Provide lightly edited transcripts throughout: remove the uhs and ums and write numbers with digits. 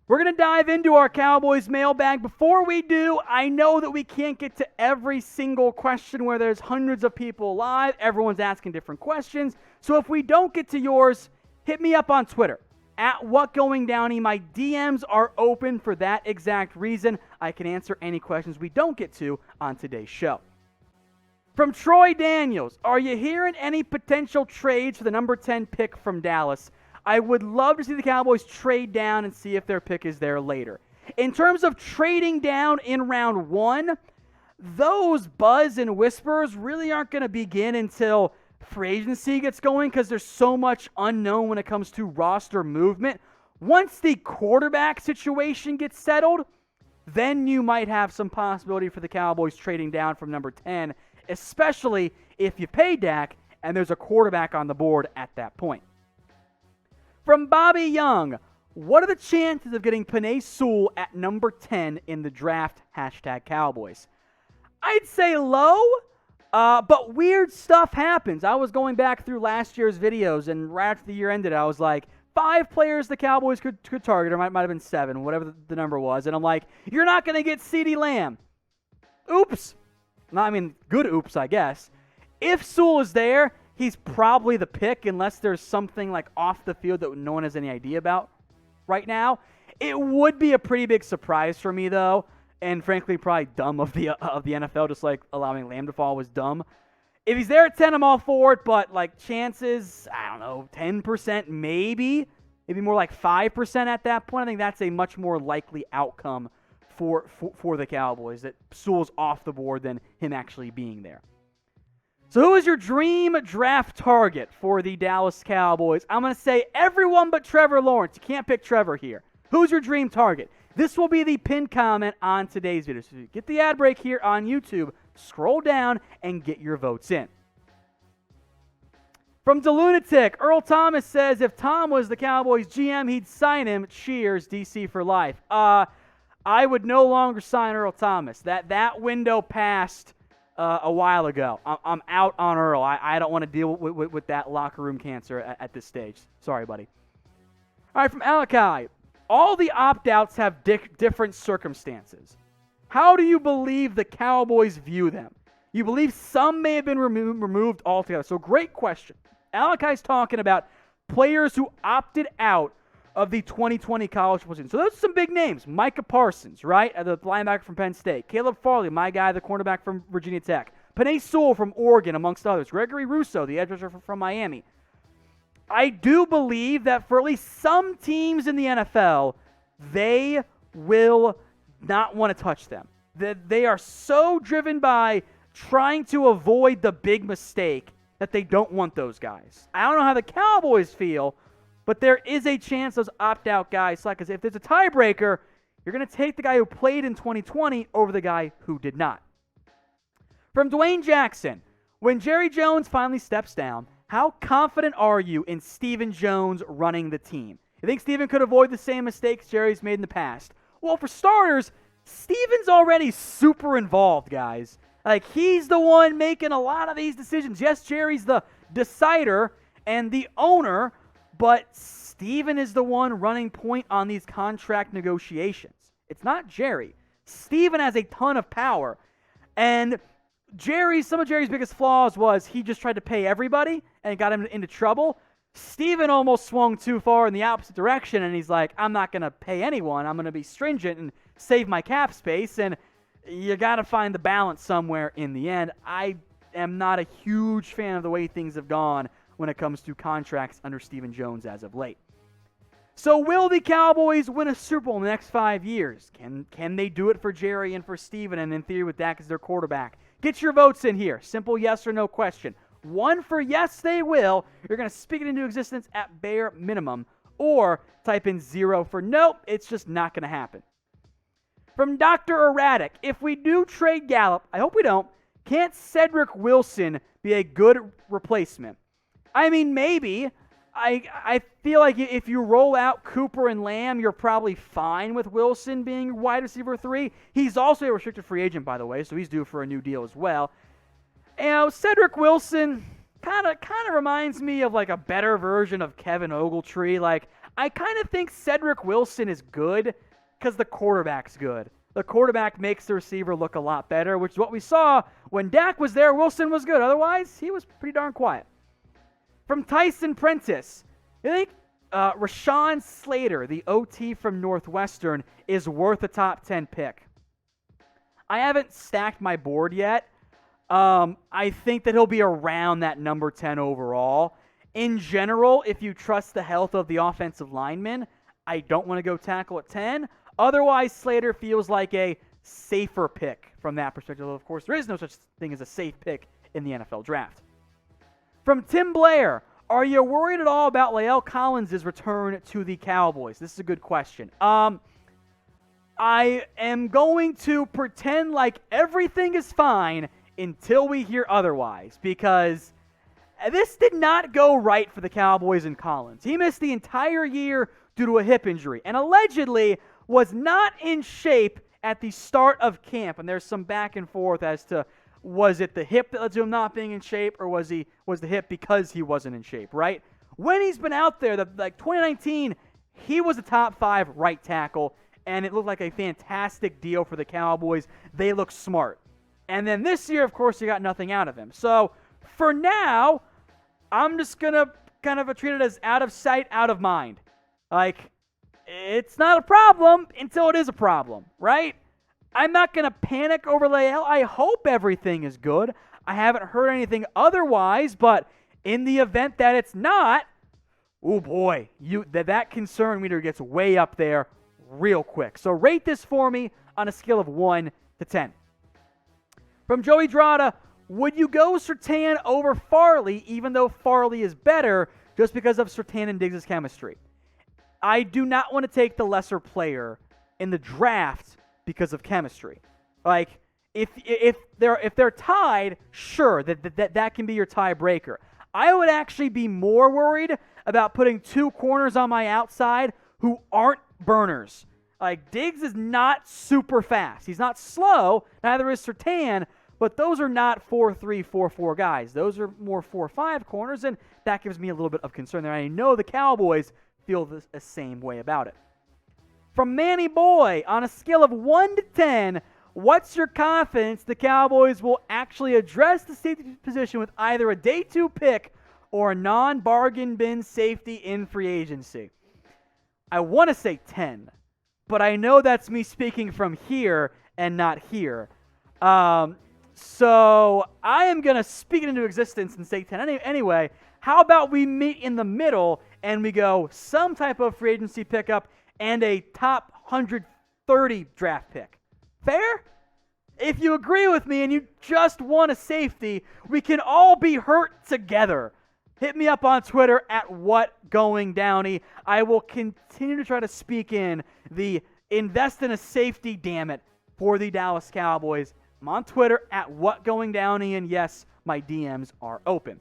We're going to dive into our Cowboys mailbag. Before we do, I know that we can't get to every single question where there's hundreds of people live. Everyone's asking different questions. So if we don't get to yours, hit me up on Twitter. At WhatGoingDowney. My DMs are open for that exact reason. I can answer any questions we don't get to on today's show. From Troy Daniels, are you hearing any potential trades for the number 10 pick from Dallas? I would love to see the Cowboys trade down and see if their pick is there later. In terms of trading down in round 1, those buzz and whispers really aren't going to begin until free agency gets going because there's so much unknown when it comes to roster movement. Once the quarterback situation gets settled, then you might have some possibility for the Cowboys trading down from number 10, especially if you pay Dak and there's a quarterback on the board at that point. From Bobby Young, what are the chances of getting Penei Sewell at number 10 in the draft? #Cowboys. I'd say low, but weird stuff happens. I was going back through last year's videos, and right after the year ended, I was like, 5 players the Cowboys could target, or might have been 7, whatever the number was. And I'm like, you're not going to get CeeDee Lamb. Oops. Good oops, I guess. If Sewell is there, he's probably the pick unless there's something like off the field that no one has any idea about right now. It would be a pretty big surprise for me, though, and frankly probably dumb of the NFL, just like allowing Lamb to fall was dumb. If he's there at 10, I'm all for it, but like chances, I don't know, 10% maybe more like 5% at that point. I think that's a much more likely outcome for the Cowboys, that Sewell's off the board than him actually being there. So who is your dream draft target for the Dallas Cowboys? I'm going to say everyone but Trevor Lawrence. You can't pick Trevor here. Who's your dream target? This will be the pinned comment on today's video. So you get the ad break here on YouTube, scroll down, and get your votes in. From DeLunatic, Earl Thomas says, if Tom was the Cowboys GM, he'd sign him. Cheers, DC for life. I would no longer sign Earl Thomas. That window passed a while ago. I'm out on Earl. I don't want to deal with that locker room cancer at this stage. Sorry, buddy. All right, from Alakai. All the opt-outs have different circumstances. How do you believe the Cowboys view them? You believe some may have been removed altogether. So great question. Alakai's talking about players who opted out of the 2020 college football season. So those are some big names. Micah Parsons, right? The linebacker from Penn State. Caleb Farley, my guy, the cornerback from Virginia Tech. Penei Sewell from Oregon, amongst others. Gregory Rousseau, the edge rusher from Miami. I do believe that for at least some teams in the NFL, they will not want to touch them. That they are so driven by trying to avoid the big mistake that they don't want those guys. I don't know how the Cowboys feel, but there is a chance those opt-out guys, like, if there's a tiebreaker, you're going to take the guy who played in 2020 over the guy who did not. From Dwayne Jackson, when Jerry Jones finally steps down, how confident are you in Stephen Jones running the team? You think Stephen could avoid the same mistakes Jerry's made in the past? Well, for starters, Stephen's already super involved, guys. Like, he's the one making a lot of these decisions. Yes, Jerry's the decider and the owner, but Stephen is the one running point on these contract negotiations. It's not Jerry. Stephen has a ton of power. And some of Jerry's biggest flaws was he just tried to pay everybody and got him into trouble. Stephen almost swung too far in the opposite direction, and he's like, I'm not going to pay anyone. I'm going to be stringent and save my cap space, and you got to find the balance somewhere in the end. I am not a huge fan of the way things have gone when it comes to contracts under Stephen Jones as of late. So will the Cowboys win a Super Bowl in the next 5 years? Can they do it for Jerry and for Stephen, and in theory with Dak as their quarterback? Get your votes in here. Simple yes or no question. 1 for yes, they will. You're going to speak it into existence at bare minimum. Or type in 0 for nope, it's just not going to happen. From Dr. Erratic, if we do trade Gallup, I hope we don't, can't Cedric Wilson be a good replacement? I mean, maybe. I feel like if you roll out Cooper and Lamb, you're probably fine with Wilson being wide receiver 3. He's also a restricted free agent, by the way, so he's due for a new deal as well. Cedric Wilson kind of reminds me of like a better version of Kevin Ogletree. Like, I kind of think Cedric Wilson is good because the quarterback's good. The quarterback makes the receiver look a lot better, which is what we saw when Dak was there. Wilson was good. Otherwise, he was pretty darn quiet. From Tyson Prentice, I think Rashawn Slater, the OT from Northwestern, is worth a top 10 pick. I haven't stacked my board yet. I think that he'll be around that number 10 overall. In general, if you trust the health of the offensive lineman, I don't want to go tackle at 10. Otherwise, Slater feels like a safer pick from that perspective. Of course, there is no such thing as a safe pick in the NFL draft. From Tim Blair, are you worried at all about La'el Collins' return to the Cowboys? This is a good question. I am going to pretend like everything is fine until we hear otherwise, because this did not go right for the Cowboys and Collins. He missed the entire year due to a hip injury and allegedly was not in shape at the start of camp. And there's some back and forth as to, was it the hip that led to him not being in shape, or was the hip because he wasn't in shape, right? When he's been out there, like 2019, he was a top 5 right tackle, and it looked like a fantastic deal for the Cowboys. They look smart. And then this year, of course, you got nothing out of him. So for now, I'm just going to kind of treat it as out of sight, out of mind. Like, it's not a problem until it is a problem, right? I'm not going to panic over La'el. I hope everything is good. I haven't heard anything otherwise, but in the event that it's not, oh boy, that concern meter gets way up there real quick. So rate this for me on a scale of 1 to 10. From Joey Drada, would you go Surtain over Farley, even though Farley is better, just because of Surtain and Diggs' chemistry? I do not want to take the lesser player in the draft because of chemistry. Like, if they're tied, sure, that can be your tiebreaker. I would actually be more worried about putting 2 corners on my outside who aren't burners. Like, Diggs is not super fast. He's not slow. Neither is Surtain, but those are not 4-3, 4-4 guys. Those are more 4-5 corners, and that gives me a little bit of concern there. I know the Cowboys feel the same way about it. From Manny Boy, on a scale of 1 to 10, what's your confidence the Cowboys will actually address the safety position with either a day 2 pick or a non-bargain bin safety in free agency? I want to say 10, but I know that's me speaking from here and not here. So I am going to speak it into existence and say 10 anyway. How about we meet in the middle and we go some type of free agency pickup and a top 130 draft pick? Fair? If you agree with me and you just want a safety, we can all be hurt together. Hit me up on Twitter at WhatGoingDowney. I will continue to try to speak in the invest in a safety, damn it, for the Dallas Cowboys. I'm on Twitter at WhatGoingDowney, and yes, my DMs are open.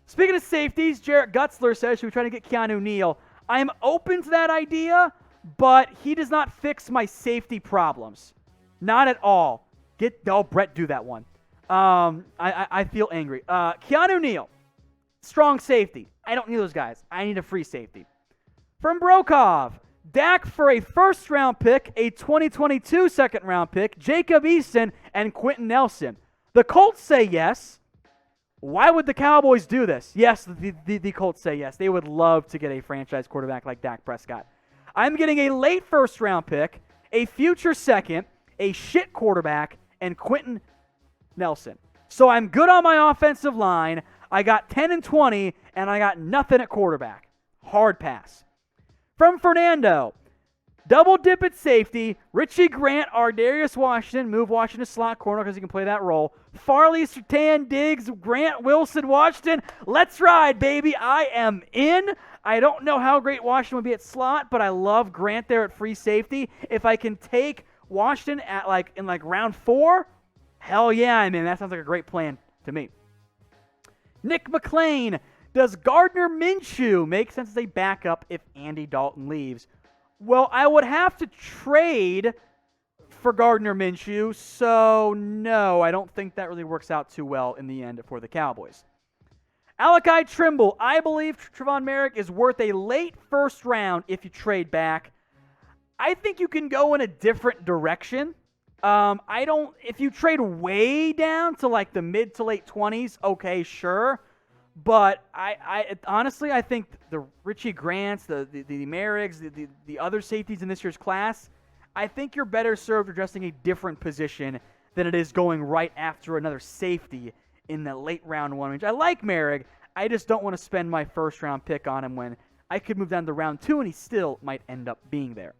Speaking of safeties, Jarrett Gutzler says, should we try to get Keanu Neal? I am open to that idea, but he does not fix my safety problems. Not at all. Brett, do that one. I feel angry. Keanu Neal, strong safety. I don't need those guys. I need a free safety. From Brokov, Dak for a first-round pick, a 2022 second-round pick, Jacob Eason, and Quentin Nelson. The Colts say yes. Why would the Cowboys do this? Yes, the Colts say yes. They would love to get a franchise quarterback like Dak Prescott. I'm getting a late first-round pick, a future second, a shit quarterback, and Quentin Nelson. So I'm good on my offensive line. I got 10 and 20, and I got nothing at quarterback. Hard pass. From Fernando, double dip at safety, Richie Grant, Ardarius Washington, move Washington to slot corner because he can play that role. Farley, Surtain, Diggs, Grant, Wilson, Washington. Let's ride, baby. I am in. I don't know how great Washington would be at slot, but I love Grant there at free safety. If I can take Washington at in round 4, hell yeah, I'm in. That sounds like a great plan to me. Nick McLean, does Gardner Minshew make sense as a backup if Andy Dalton leaves? Well, I would have to trade for Gardner Minshew, so no, I don't think that really works out too well in the end for the Cowboys. Alakai Trimble, I believe Trevon Merrick is worth a late first round if you trade back. I think you can go in a different direction. If you trade way down to like the mid to late 20s, okay, sure. But I honestly, I think the Richie Grants, the Merricks, the other safeties in this year's class, I think you're better served addressing a different position than it is going right after another safety in the late round 1 range. I like Merrick. I just don't want to spend my first round pick on him when I could move down to round 2 and he still might end up being there.